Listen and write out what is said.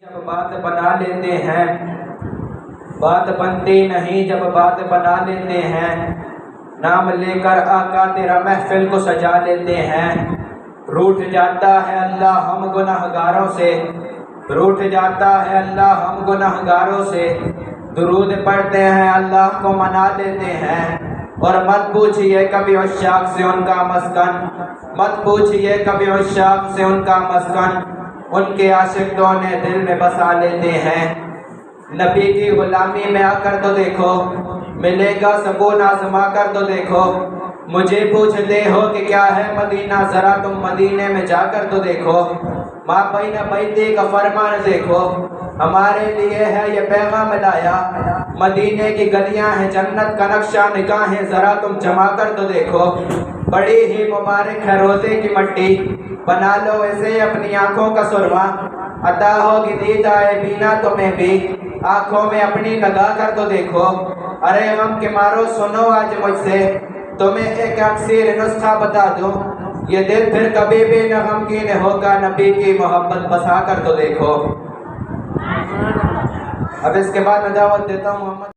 جب بات بنا لیتے ہیں، بات بنتی نہیں جب بات بنا لیتے ہیں، نام لے کر آقا تیرا محفل کو سجا لیتے ہیں۔ روٹھ جاتا ہے اللہ ہم گنہگاروں سے، روٹھ جاتا ہے اللہ ہم گنہگاروں سے، درود پڑھتے ہیں اللہ کو منا لیتے ہیں۔ اور مت پوچھئے کبھی عشاق سے ان کا مسکن، مت پوچھئے کبھی عشاق سے ان کا مسکن، ان کے عاشق تو انہیں دل میں بسا لیتے ہیں۔ نبی کی غلامی میں آ کر تو دیکھو، ملے گا سکون آزما کر تو دیکھو۔ مجھے پوچھتے ہو کہ کیا ہے مدینہ، ذرا تم مدینے میں جا کر تو دیکھو۔ ماں بین بیتی کا فرمان دیکھو، ہمارے لیے ہے یہ پیغام لایا۔ مدینے کی گلیاں ہیں جنت کا نقشہ نگاہیں ذرا تم جما کر تو دیکھو۔ بڑی ہی مبارک ہے روزے کی مٹی، بنا لو اسے اپنی آنکھوں کا سرما۔ عطا ہوگی دیدائے بینا تمہیں بھی، آنکھوں میں اپنی لگا کر تو دیکھو۔ ارے غم کے مارو سنو آج مجھ سے، تمہیں ایک اکسیر نسخہ بتا دوں، یہ دل پھر کبھی بھی نہ غمگین ہوگا، نبی کی محبت بسا کر تو دیکھو۔ اب اس کے بعد میں دعوت دیتا ہوں محمد